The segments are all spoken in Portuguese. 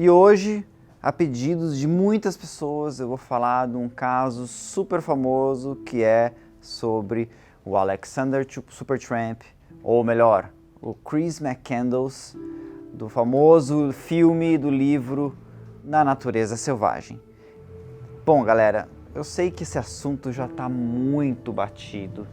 E hoje, a pedidos de muitas pessoas, eu vou falar de um caso super famoso que é sobre o Alexander Supertramp, ou melhor, o Chris McCandless, do famoso filme do livro Na Natureza Selvagem. Bom, galera, eu sei que esse assunto já está muito batido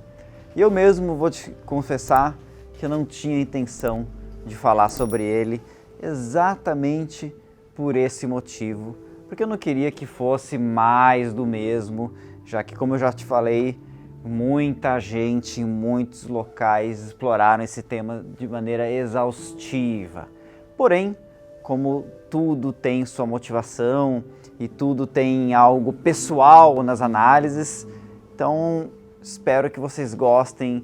e eu mesmo vou te confessar que eu não tinha intenção de falar sobre ele exatamente por esse motivo, porque eu não queria que fosse mais do mesmo, já que, como eu já te falei, muita gente em muitos locais exploraram esse tema de maneira exaustiva. Porém, como tudo tem sua motivação e tudo tem algo pessoal nas análises, então espero que vocês gostem,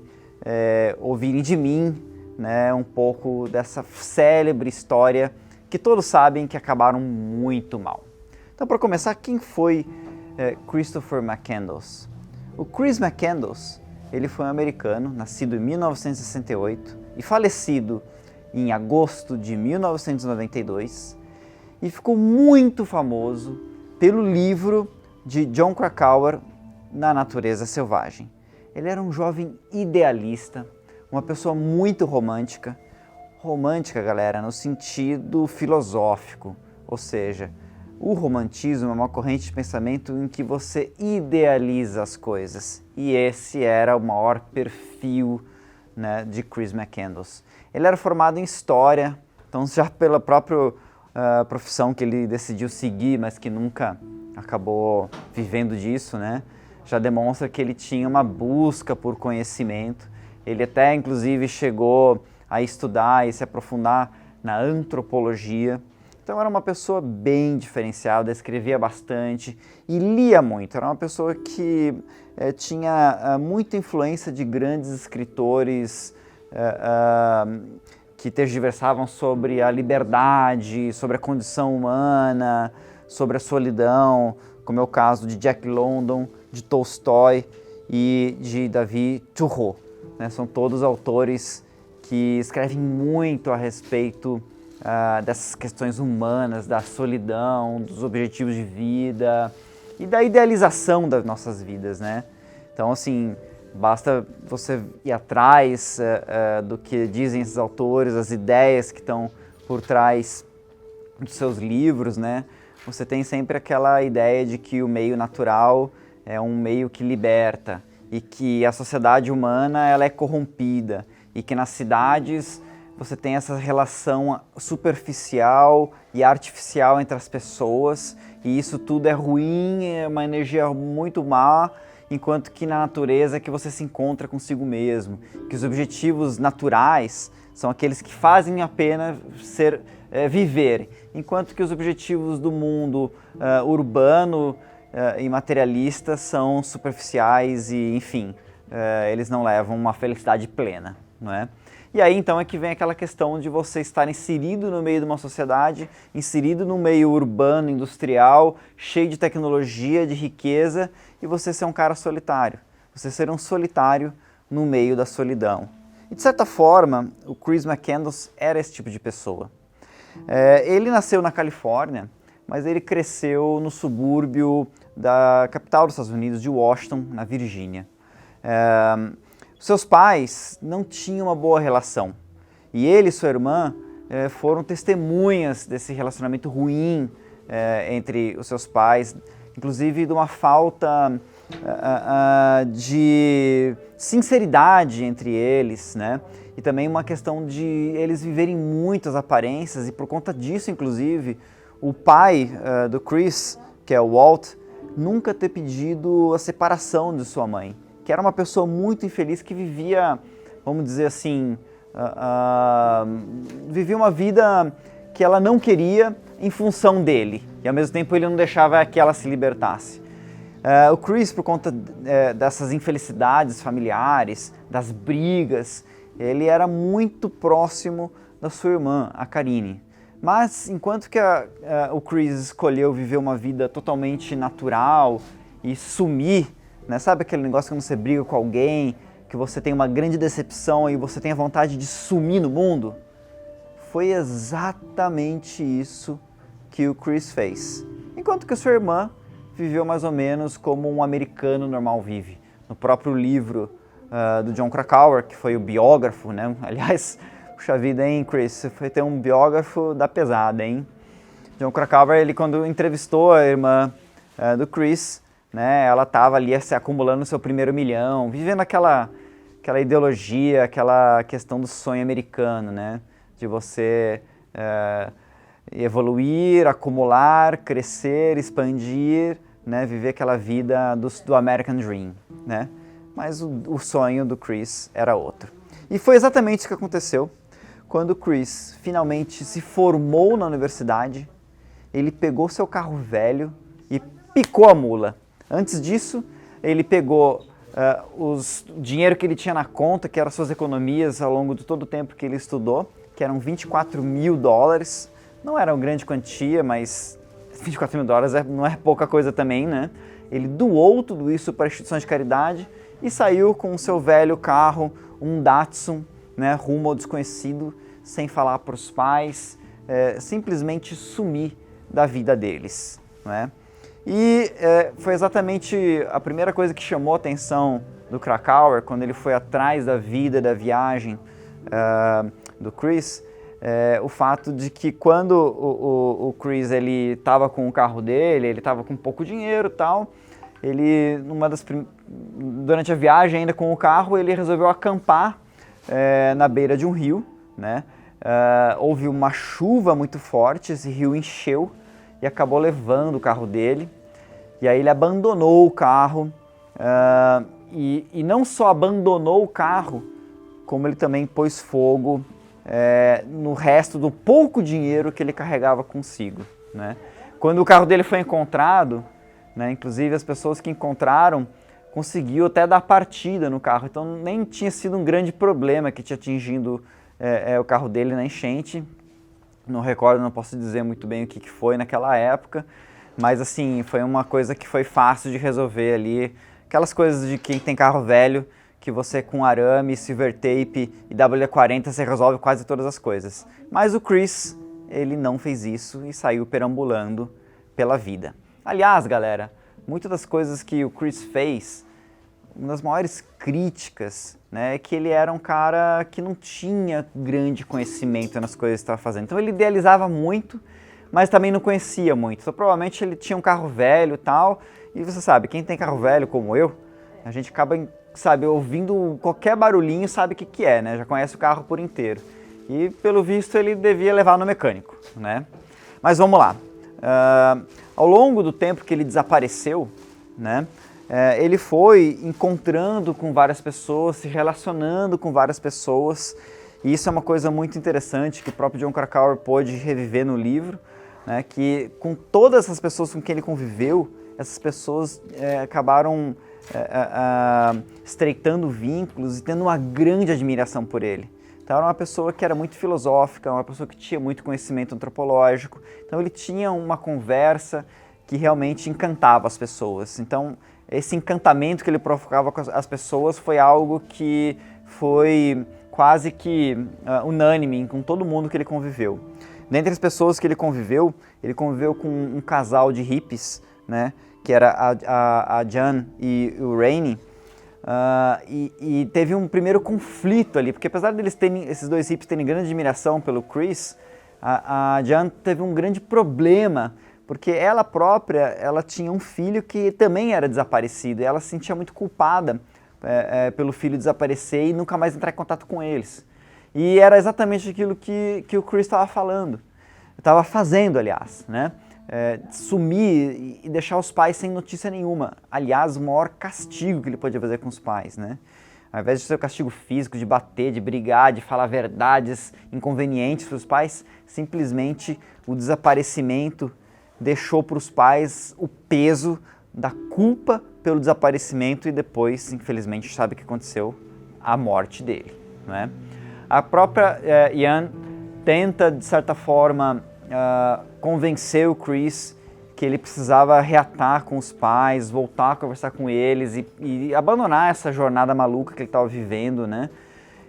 ouvirem de mim, né, um pouco dessa célebre história que todos sabem que acabaram muito mal. Então, para começar, quem foi Christopher McCandless? O Chris McCandless, ele foi um americano, nascido em 1968 e falecido em agosto de 1992, e ficou muito famoso pelo livro de Jon Krakauer, Na Natureza Selvagem. Ele era um jovem idealista, uma pessoa muito romântica. Romântica, galera, no sentido filosófico, ou seja, o romantismo é uma corrente de pensamento em que você idealiza as coisas, e esse era o maior perfil, né, de Chris McCandless. Ele era formado em História, então já pela própria profissão que ele decidiu seguir, mas que nunca acabou vivendo disso, né, já demonstra que ele tinha uma busca por conhecimento. Ele até, inclusive, chegou a estudar e se aprofundar na antropologia. Então era uma pessoa bem diferenciada, escrevia bastante e lia muito. Era uma pessoa que tinha muita influência de grandes escritores que tergiversavam sobre a liberdade, sobre a condição humana, sobre a solidão, como é o caso de Jack London, de Tolstói e de David Thoreau. Né? São todos autores que escrevem muito a respeito dessas questões humanas, da solidão, dos objetivos de vida e da idealização das nossas vidas, né? Então, assim, basta você ir atrás do que dizem esses autores, as ideias que estão por trás dos seus livros, né? Você tem sempre aquela ideia de que o meio natural é um meio que liberta e que a sociedade humana ela é corrompida e que nas cidades você tem essa relação superficial e artificial entre as pessoas e isso tudo é ruim, é uma energia muito má, enquanto que na natureza é que você se encontra consigo mesmo, que os objetivos naturais são aqueles que fazem a pena viver, enquanto que os objetivos do mundo urbano e materialista são superficiais e, enfim, eles não levam uma felicidade plena, não é? E aí então é que vem aquela questão de você estar inserido no meio de uma sociedade, inserido no meio urbano, industrial, cheio de tecnologia, de riqueza, e você ser um cara solitário. Você ser um solitário no meio da solidão. E de certa forma, o Chris McCandless era esse tipo de pessoa. Ele nasceu na Califórnia, mas ele cresceu no subúrbio da capital dos Estados Unidos, de Washington, na Virgínia. Seus pais não tinham uma boa relação e ele e sua irmã foram testemunhas desse relacionamento ruim entre os seus pais, inclusive de uma falta de sinceridade entre eles, né? E também uma questão de eles viverem muitas aparências e por conta disso, inclusive, o pai do Chris, que é o Walt, nunca ter pedido a separação de sua mãe, que era uma pessoa muito infeliz que vivia, vamos dizer assim, vivia uma vida que ela não queria em função dele, e ao mesmo tempo ele não deixava que ela se libertasse. O Chris, por conta dessas infelicidades familiares, das brigas, ele era muito próximo da sua irmã, a Karine. Mas enquanto que o Chris escolheu viver uma vida totalmente natural e sumir, né? Sabe aquele negócio quando você briga com alguém, que você tem uma grande decepção e você tem a vontade de sumir no mundo? Foi exatamente isso que o Chris fez, enquanto que a sua irmã viveu mais ou menos como um americano normal vive. No próprio livro do Jon Krakauer, que foi o biógrafo, né? Aliás, puxa vida, hein, Chris? Você foi ter um biógrafo da pesada, hein? Jon Krakauer, ele quando entrevistou a irmã do Chris, né, ela estava ali se acumulando o seu primeiro milhão, vivendo aquela ideologia, aquela questão do sonho americano, né? De você evoluir, acumular, crescer, expandir, né? Viver aquela vida do American Dream, né? Mas o sonho do Chris era outro. E foi exatamente isso que aconteceu quando o Chris finalmente se formou na universidade. Ele pegou seu carro velho e picou a mula. Antes disso, ele pegou o dinheiro que ele tinha na conta, que eram suas economias ao longo de todo o tempo que ele estudou, que eram $24.000. Não era uma grande quantia, mas $24.000 não é pouca coisa também, né? Ele doou tudo isso para instituições de caridade e saiu com o seu velho carro, um Datsun, né, rumo ao desconhecido, sem falar para os pais, simplesmente sumir da vida deles, né? E foi exatamente a primeira coisa que chamou a atenção do Krakauer quando ele foi atrás da vida, da viagem do Chris, o fato de que quando o Chris ele estava com o carro dele, ele estava com pouco dinheiro e tal, ele, durante a viagem ainda com o carro, ele resolveu acampar na beira de um rio, né? Houve uma chuva muito forte, esse rio encheu e acabou levando o carro dele. E aí ele abandonou o carro e não só abandonou o carro, como ele também pôs fogo no resto do pouco dinheiro que ele carregava consigo, né? Quando o carro dele foi encontrado, né, inclusive as pessoas que encontraram conseguiu até dar partida no carro, então nem tinha sido um grande problema que tinha atingido o carro dele na enchente. Não recordo, não posso dizer muito bem o que foi naquela época, mas assim, foi uma coisa que foi fácil de resolver ali, aquelas coisas de quem tem carro velho, que você com arame, silver tape e WD-40 você resolve quase todas as coisas. Mas o Chris, ele não fez isso e saiu perambulando pela vida. Aliás, galera, muitas das coisas que o Chris fez, uma das maiores críticas, né, é que ele era um cara que não tinha grande conhecimento nas coisas que estava fazendo. Então ele idealizava muito, mas também não conhecia muito. Então provavelmente ele tinha um carro velho e tal, e você sabe, quem tem carro velho como eu, a gente acaba, sabe, ouvindo qualquer barulhinho, sabe o que é, né? Já conhece o carro por inteiro. E pelo visto ele devia levar no mecânico, né? Mas vamos lá. Ao longo do tempo que ele desapareceu, né, ele foi encontrando com várias pessoas, se relacionando com várias pessoas, e isso é uma coisa muito interessante que o próprio Jon Krakauer pôde reviver no livro, né, que com todas essas pessoas com quem ele conviveu, essas pessoas acabaram estreitando vínculos e tendo uma grande admiração por ele. Então era uma pessoa que era muito filosófica, uma pessoa que tinha muito conhecimento antropológico, então ele tinha uma conversa que realmente encantava as pessoas. Então esse encantamento que ele provocava com as pessoas foi algo que foi quase que unânime com todo mundo que ele conviveu. Dentre as pessoas que ele conviveu com um casal de hippies, né, que era a Jan e o Rainey, e teve um primeiro conflito ali, porque apesar deles terem, esses dois hippies terem grande admiração pelo Chris, a Jan teve um grande problema, porque ela própria, ela tinha um filho que também era desaparecido, e ela se sentia muito culpada pelo filho desaparecer e nunca mais entrar em contato com eles. E era exatamente aquilo que o Chris estava falando, estava fazendo, aliás, né? Sumir e deixar os pais sem notícia nenhuma. Aliás, o maior castigo que ele podia fazer com os pais, né? Ao invés de ser o castigo físico, de bater, de brigar, de falar verdades inconvenientes para os pais, simplesmente o desaparecimento deixou para os pais o peso da culpa pelo desaparecimento e depois, infelizmente, sabe o que aconteceu? A morte dele, né? A própria Jan tenta, de certa forma, convencer o Chris que ele precisava reatar com os pais, voltar a conversar com eles e abandonar essa jornada maluca que ele estava vivendo, né?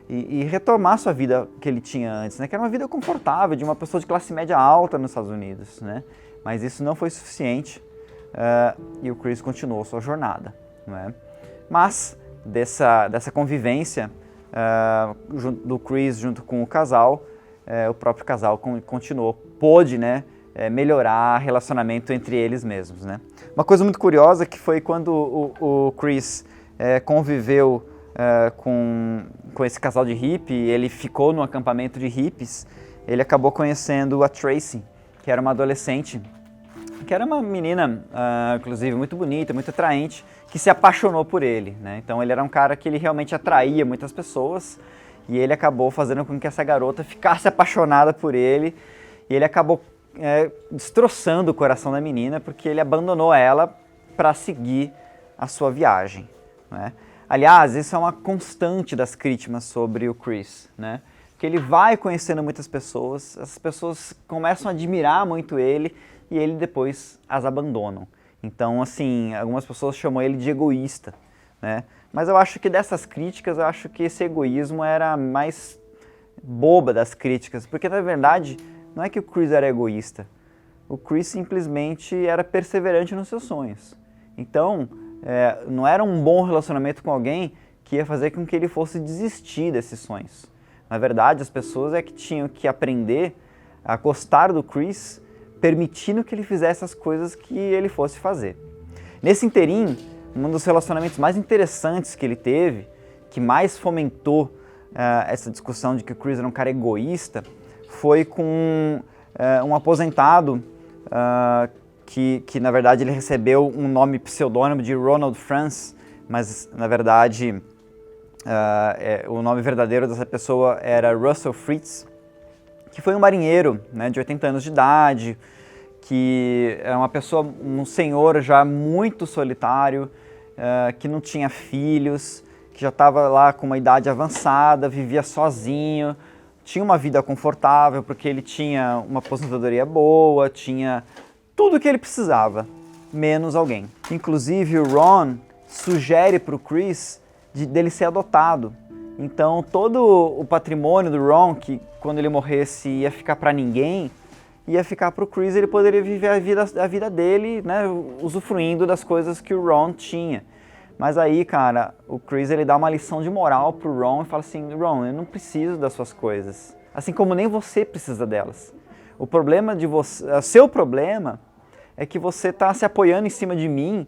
e retomar sua vida que ele tinha antes, né? Que era uma vida confortável, de uma pessoa de classe média alta nos Estados Unidos, né? Mas isso não foi suficiente e o Chris continuou sua jornada, né? Mas dessa convivência do Chris junto com o casal, o próprio casal continuou, pôde, né, melhorar o relacionamento entre eles mesmos, né? Uma coisa muito curiosa que foi quando o Chris conviveu com esse casal de hippie, ele ficou no acampamento de hippies, ele acabou conhecendo a Tracy, que era uma adolescente, que era uma menina, inclusive, muito bonita, muito atraente, que se apaixonou por ele, né? Então ele era um cara que ele realmente atraía muitas pessoas, e ele acabou fazendo com que essa garota ficasse apaixonada por ele, e ele acabou destroçando o coração da menina, porque ele abandonou ela para seguir a sua viagem, né? Aliás, isso é uma constante das críticas sobre o Chris, né? Porque ele vai conhecendo muitas pessoas, as pessoas começam a admirar muito ele e ele depois as abandonam. Então, assim, algumas pessoas chamam ele de egoísta, né? Mas eu acho que dessas críticas, eu acho que esse egoísmo era a mais boba das críticas, porque na verdade não é que o Chris era egoísta, o Chris simplesmente era perseverante nos seus sonhos. Então, não era um bom relacionamento com alguém que ia fazer com que ele fosse desistir desses sonhos. Na verdade, as pessoas que tinham que aprender a gostar do Chris, permitindo que ele fizesse as coisas que ele fosse fazer. Nesse interim, um dos relacionamentos mais interessantes que ele teve, que mais fomentou essa discussão de que o Chris era um cara egoísta, foi com um aposentado que na verdade ele recebeu um nome pseudônimo de Ronald Franz, mas na verdade o nome verdadeiro dessa pessoa era Russell Fritz, que foi um marinheiro, né, de 80 anos de idade, que é uma pessoa, um senhor já muito solitário, que não tinha filhos, que já estava lá com uma idade avançada, vivia sozinho, tinha uma vida confortável porque ele tinha uma aposentadoria boa, tinha tudo o que ele precisava, menos alguém. Inclusive o Ron sugere para o Chris dele ser adotado. Então todo o patrimônio do Ron, que quando ele morresse ia ficar para ninguém, ia ficar para o Chris, ele poderia viver a vida dele, né, usufruindo das coisas que o Ron tinha. Mas aí, cara, o Chris ele dá uma lição de moral pro Ron e fala assim: Ron, eu não preciso das suas coisas, assim como nem você precisa delas. O problema de você, o seu problema é que você está se apoiando em cima de mim,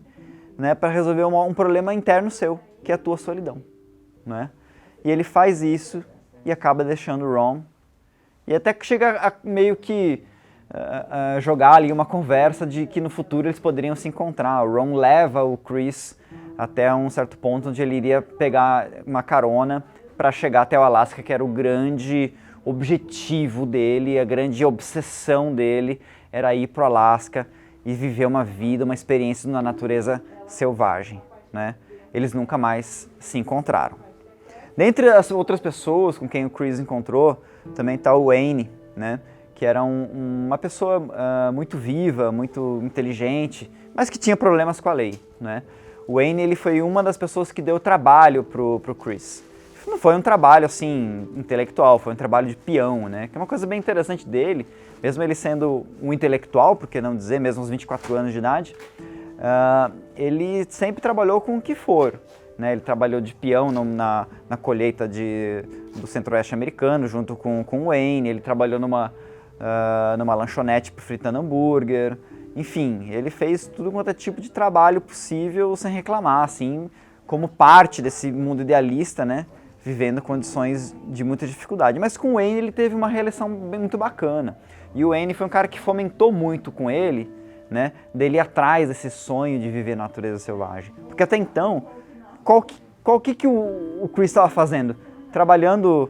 né, para resolver um problema interno seu, que é a tua solidão, né? E ele faz isso e acaba deixando o Ron, e até que chega a meio que jogar ali uma conversa de que no futuro eles poderiam se encontrar. O Ron leva o Chris até um certo ponto onde ele iria pegar uma carona para chegar até o Alasca, que era o grande objetivo dele, a grande obsessão dele, era ir para o Alasca e viver uma vida, uma experiência na natureza selvagem, né? Eles nunca mais se encontraram. Dentre as outras pessoas com quem o Chris encontrou, também está o Wayne, né? Que era uma pessoa muito viva, muito inteligente, mas que tinha problemas com a lei, né? O Wayne ele foi uma das pessoas que deu trabalho pro Chris. Não foi um trabalho assim intelectual, foi um trabalho de peão, né? Que é uma coisa bem interessante dele, mesmo ele sendo um intelectual, por que não dizer, mesmo aos 24 anos de idade, ele sempre trabalhou com o que for, né? Ele trabalhou de peão na colheita do centro-oeste americano, junto com o Wayne, ele trabalhou numa lanchonete fritando hambúrguer, enfim, ele fez tudo quanto é tipo de trabalho possível sem reclamar, assim, como parte desse mundo idealista, né, vivendo condições de muita dificuldade. Mas com o Wayne ele teve uma relação muito bacana, e o Wayne foi um cara que fomentou muito com ele, né, dele ir atrás desse sonho de viver na natureza selvagem. Porque até então, qual que o Chris estava fazendo? Trabalhando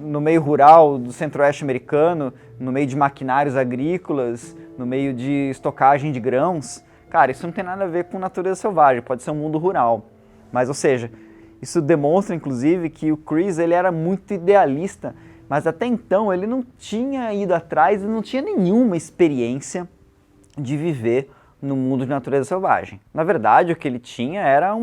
no meio rural do centro-oeste americano, no meio de maquinários agrícolas, no meio de estocagem de grãos. Cara, isso não tem nada a ver com natureza selvagem, pode ser um mundo rural. Mas, ou seja, isso demonstra, inclusive, que o Chris ele era muito idealista, mas até então ele não tinha ido atrás e não tinha nenhuma experiência de viver no mundo de natureza selvagem. Na verdade, o que ele tinha era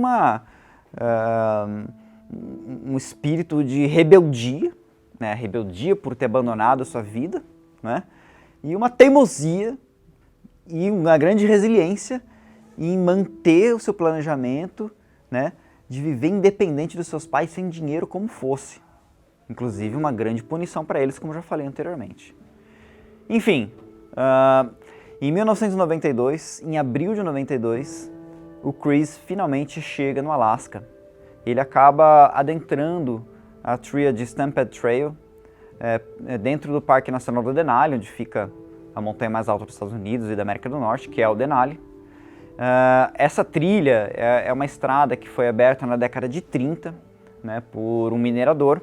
um espírito de rebeldia, né? Rebeldia por ter abandonado a sua vida, né? E uma teimosia e uma grande resiliência em manter o seu planejamento, né? De viver independente dos seus pais, sem dinheiro como fosse. Inclusive uma grande punição para eles, como já falei anteriormente. Enfim, em 1992, em abril de 92, o Chris finalmente chega no Alasca. Ele acaba adentrando a trilha de Stampede Trail, dentro do Parque Nacional do Denali, onde fica a montanha mais alta dos Estados Unidos e da América do Norte, que é o Denali. Essa trilha é uma estrada que foi aberta na década de 30, né, por um minerador,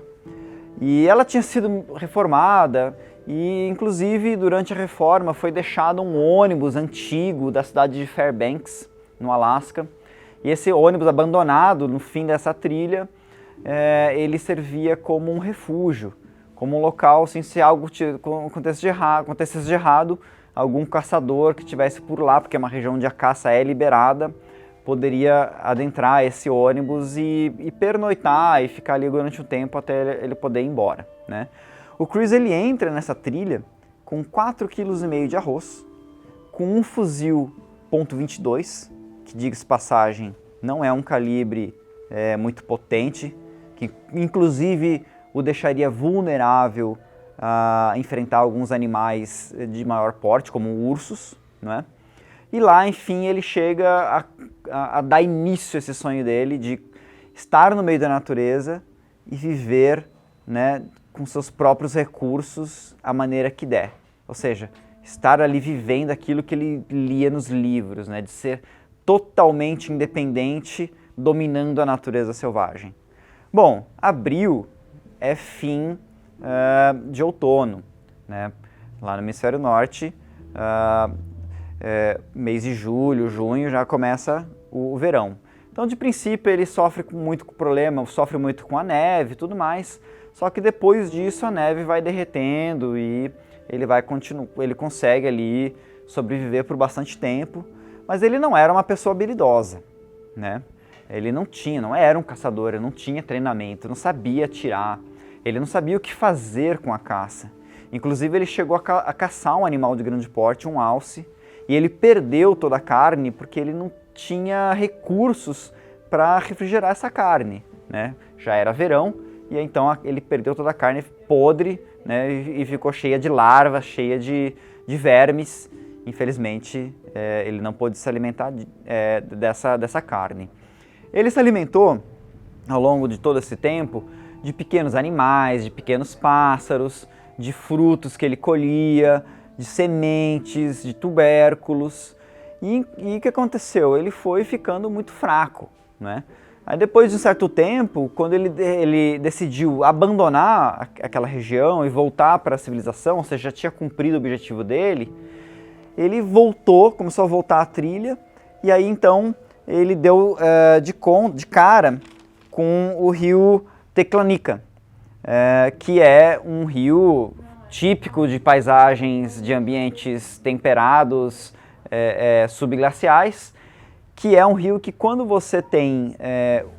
e ela tinha sido reformada e, inclusive, durante a reforma foi deixado um ônibus antigo da cidade de Fairbanks, no Alasca, e esse ônibus abandonado no fim dessa trilha, ele servia como um refúgio, como um local, assim, se algo acontecesse de errado, algum caçador que estivesse por lá, porque é uma região onde a caça é liberada, poderia adentrar esse ônibus e pernoitar e ficar ali durante um tempo até ele poder ir embora, né? O Chris, ele entra nessa trilha com 4,5 kg de arroz, com um fuzil .22, que, diga-se passagem, não é um calibre muito potente, que inclusive o deixaria vulnerável a enfrentar alguns animais de maior porte, como ursos, né? E lá, enfim, ele chega a dar início a esse sonho dele de estar no meio da natureza e viver, né, com seus próprios recursos a maneira que der. Ou seja, estar ali vivendo aquilo que ele lia nos livros, né, de ser totalmente independente, dominando a natureza selvagem. Bom, abril é fim de outono, né? Lá no hemisfério norte, mês de julho, junho, já começa o verão. Então, de princípio, ele sofre muito com o problema, sofre muito com a neve e tudo mais, só que depois disso a neve vai derretendo e ele consegue ali sobreviver por bastante tempo, mas ele não era uma pessoa habilidosa, né? Ele não era um caçador, ele não tinha treinamento, não sabia atirar, ele não sabia o que fazer com a caça. Inclusive, ele chegou a caçar um animal de grande porte, um alce, e ele perdeu toda a carne porque ele não tinha recursos para refrigerar essa carne, né? Já era verão, e então ele perdeu toda a carne podre, né? E ficou cheia de larvas, cheia de vermes. Infelizmente, ele não pôde se alimentar dessa carne. Ele se alimentou, ao longo de todo esse tempo, de pequenos animais, de pequenos pássaros, de frutos que ele colhia, de sementes, de tubérculos. E o que aconteceu? Ele foi ficando muito fraco, né? Aí depois de um certo tempo, quando ele decidiu abandonar aquela região e voltar para a civilização, ou seja, já tinha cumprido o objetivo dele, ele começou a voltar à trilha, e aí então ele deu de cara com o rio Teclanica, que é um rio típico de paisagens de ambientes temperados, subglaciais, que é um rio que, quando você tem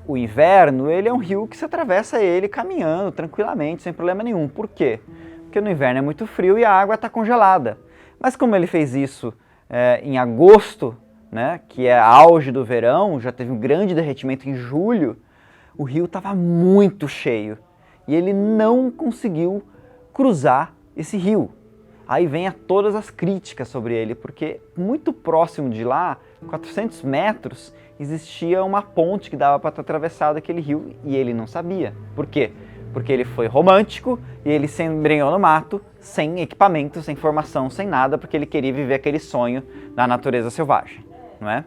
o inverno, ele é um rio que você atravessa ele caminhando tranquilamente, sem problema nenhum. Por quê? Porque no inverno é muito frio e a água está congelada. Mas como ele fez isso em agosto, né, que é auge do verão, já teve um grande derretimento em julho, o rio estava muito cheio e ele não conseguiu cruzar esse rio. Aí vem todas as críticas sobre ele, porque muito próximo de lá, 400 metros, existia uma ponte que dava para atravessar aquele rio e ele não sabia. Por quê? Porque ele foi romântico e ele se embrenhou no mato, sem equipamento, sem formação, sem nada, porque ele queria viver aquele sonho da natureza selvagem, não é?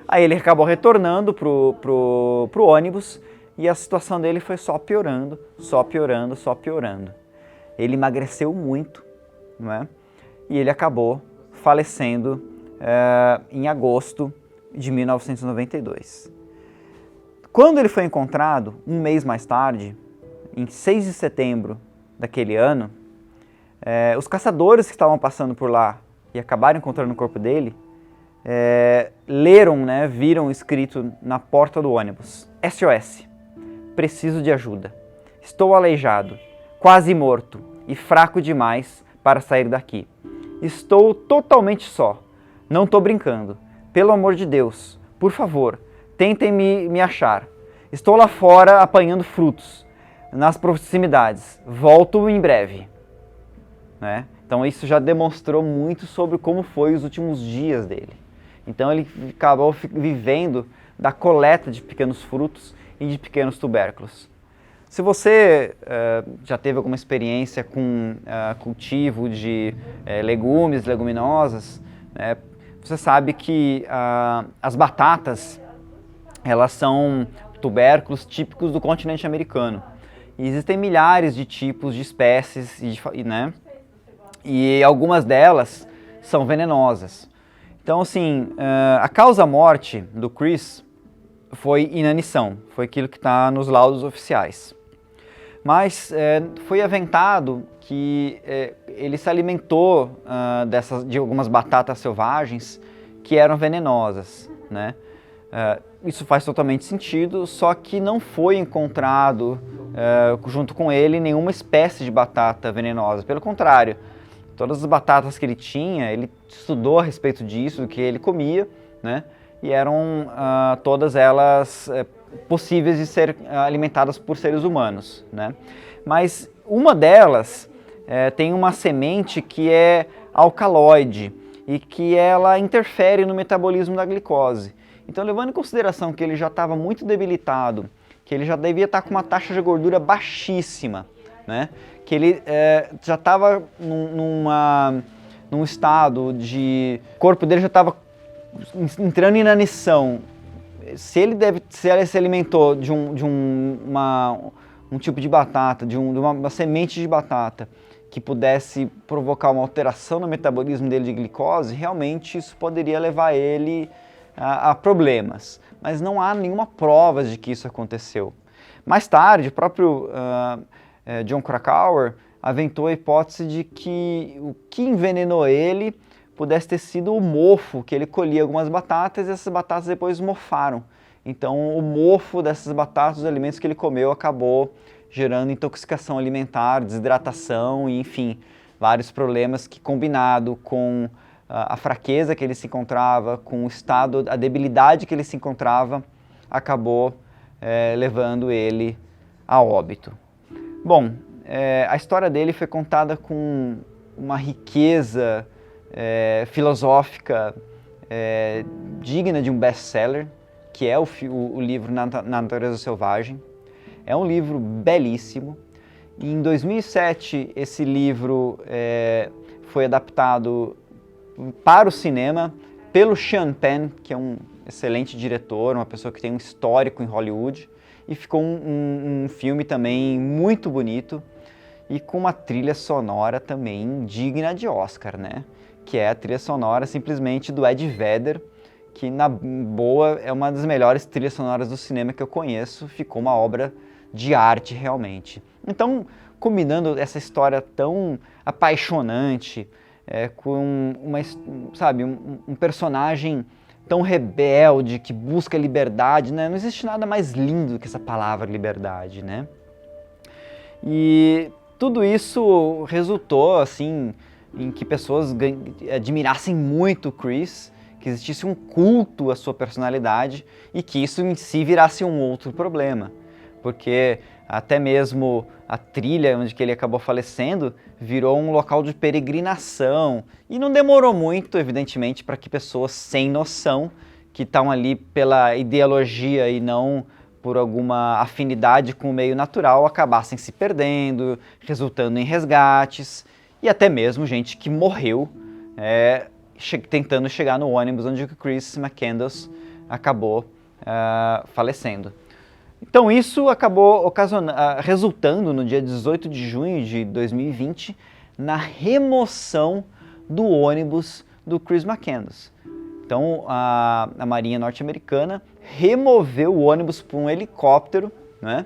Aí ele acabou retornando pro ônibus e a situação dele foi só piorando, só piorando, só piorando. Ele emagreceu muito, não é? E ele acabou falecendo em agosto de 1992. Quando ele foi encontrado, um mês mais tarde, em 6 de setembro daquele ano, os caçadores que estavam passando por lá e acabaram encontrando o corpo dele, leram, né, viram escrito na porta do ônibus, SOS, preciso de ajuda. Estou aleijado, quase morto e fraco demais para sair daqui. Estou totalmente só. Não estou brincando. Pelo amor de Deus, por favor, tentem me achar. Estou lá fora apanhando frutos, nas proximidades. Volto em breve. Né? Então isso já demonstrou muito sobre como foi os últimos dias dele. Então ele acabou vivendo da coleta de pequenos frutos e de pequenos tubérculos. Se você já teve alguma experiência com cultivo de legumes, leguminosas, né, você sabe que as batatas, elas são tubérculos típicos do continente americano. E existem milhares de tipos de espécies, né, e algumas delas são venenosas. Então, assim, a causa-morte do Chris foi inanição, foi aquilo que está nos laudos oficiais. Mas foi aventado que ele se alimentou de algumas batatas selvagens que eram venenosas, né? Isso faz totalmente sentido, só que não foi encontrado junto com ele nenhuma espécie de batata venenosa. Pelo contrário, todas as batatas que ele tinha, ele estudou a respeito disso, do que ele comia, né? E eram todas elas possíveis de ser alimentadas por seres humanos, né? Mas uma delas tem uma semente que é alcaloide e que ela interfere no metabolismo da glicose. Então, levando em consideração que ele já estava muito debilitado, que ele já devia estar com uma taxa de gordura baixíssima, né? Que ele já estava num estado de... O corpo dele já estava entrando em inanição. Se ele se alimentou de um tipo de batata, de uma semente de batata que pudesse provocar uma alteração no metabolismo dele de glicose, realmente isso poderia levar ele a problemas. Mas não há nenhuma prova de que isso aconteceu. Mais tarde, o próprio Jon Krakauer aventou a hipótese de que o que envenenou ele pudesse ter sido o mofo, que ele colhia algumas batatas e essas batatas depois mofaram. Então o mofo dessas batatas, os alimentos que ele comeu, acabou gerando intoxicação alimentar, desidratação e, enfim, vários problemas que, combinado com a fraqueza que ele se encontrava, com o estado, a debilidade que ele se encontrava, acabou levando ele a óbito. Bom, a história dele foi contada com uma riqueza filosófica digna de um best-seller, que é o livro Na Natureza Selvagem. É um livro belíssimo. E em 2007, esse livro foi adaptado para o cinema pelo Sean Penn, que é um excelente diretor, uma pessoa que tem um histórico em Hollywood, e ficou um filme também muito bonito e com uma trilha sonora também digna de Oscar, né? Que é a trilha sonora simplesmente do Ed Vedder, que na boa é uma das melhores trilhas sonoras do cinema que eu conheço, ficou uma obra de arte realmente. Então, combinando essa história tão apaixonante, com um personagem tão rebelde, que busca liberdade, né? Não existe nada mais lindo que essa palavra liberdade, né? E tudo isso resultou, assim, em que pessoas admirassem muito o Chris, que existisse um culto à sua personalidade e que isso em si virasse um outro problema, porque até mesmo a trilha onde que ele acabou falecendo virou um local de peregrinação e não demorou muito, evidentemente, para que pessoas sem noção, que estão ali pela ideologia e não por alguma afinidade com o meio natural, acabassem se perdendo, resultando em resgates e até mesmo gente que morreu tentando chegar no ônibus onde o Chris McCandless acabou falecendo. Então isso acabou resultando no dia 18 de junho de 2020 na remoção do ônibus do Chris McCandless. Então a Marinha norte-americana removeu o ônibus por um helicóptero, né?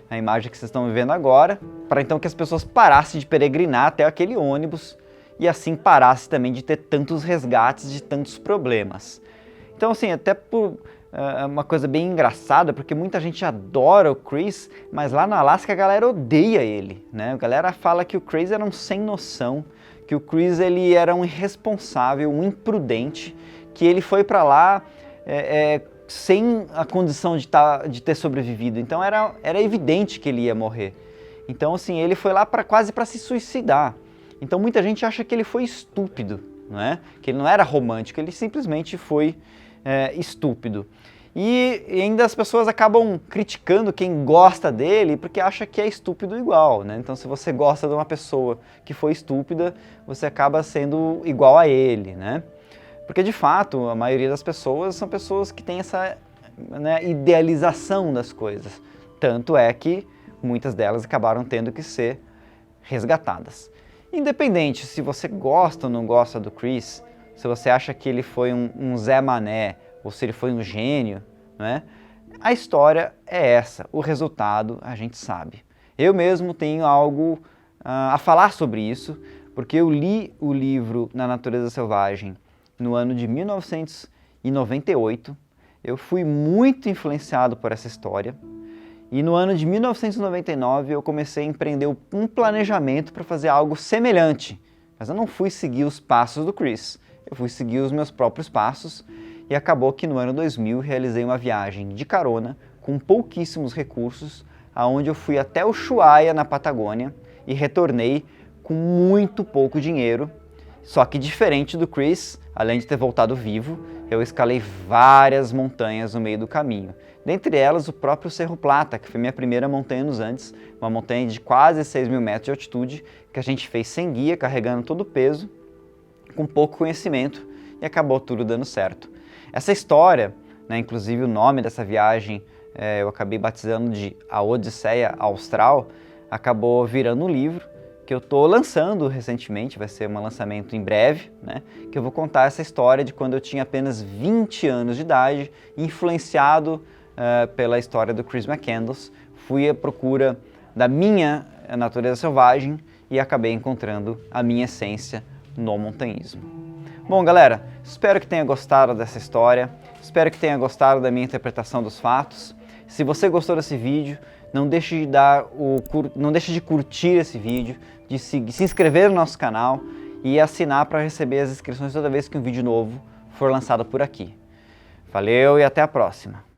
A imagem que vocês estão vendo agora, para então que as pessoas parassem de peregrinar até aquele ônibus e assim parasse também de ter tantos resgates, de tantos problemas. Então assim, até por uma coisa bem engraçada, porque muita gente adora o Chris, mas lá no Alasca a galera odeia ele, né? A galera fala que o Chris era um sem noção, que o Chris ele era um irresponsável, um imprudente, que ele foi para lá sem a condição de ter sobrevivido. Então era evidente que ele ia morrer. Então assim, ele foi lá quase para se suicidar. Então muita gente acha que ele foi estúpido, não é? Que ele não era romântico, ele simplesmente foi estúpido. E ainda as pessoas acabam criticando quem gosta dele porque acha que é estúpido igual, né? Então se você gosta de uma pessoa que foi estúpida, você acaba sendo igual a ele, né? Porque de fato a maioria das pessoas são pessoas que têm essa, né, idealização das coisas. Tanto é que muitas delas acabaram tendo que ser resgatadas. Independente se você gosta ou não gosta do Chris, se você acha que ele foi um Zé Mané ou se ele foi um gênio, né? A história é essa, o resultado a gente sabe. Eu mesmo tenho algo a falar sobre isso, porque eu li o livro Na Natureza Selvagem no ano de 1998, eu fui muito influenciado por essa história, e no ano de 1999 eu comecei a empreender um planejamento para fazer algo semelhante, mas eu não fui seguir os passos do Chris, eu fui seguir os meus próprios passos, e acabou que no ano 2000 realizei uma viagem de carona com pouquíssimos recursos, aonde eu fui até Ushuaia, na Patagônia, e retornei com muito pouco dinheiro. Só que diferente do Chris, além de ter voltado vivo, eu escalei várias montanhas no meio do caminho. Dentre elas o próprio Cerro Plata, que foi minha primeira montanha nos Andes, uma montanha de quase 6.000 metros de altitude, que a gente fez sem guia, carregando todo o peso, com pouco conhecimento, e acabou tudo dando certo. Essa história, né, inclusive o nome dessa viagem, eu acabei batizando de A Odisseia Austral, acabou virando um livro que eu estou lançando recentemente, vai ser um lançamento em breve, né, que eu vou contar essa história de quando eu tinha apenas 20 anos de idade, influenciado pela história do Chris McCandless, fui à procura da minha natureza selvagem e acabei encontrando a minha essência no montanhismo. Bom, galera, espero que tenha gostado dessa história, espero que tenha gostado da minha interpretação dos fatos. Se você gostou desse vídeo, não deixe de curtir esse vídeo, de se inscrever no nosso canal e assinar para receber as inscrições toda vez que um vídeo novo for lançado por aqui. Valeu e até a próxima!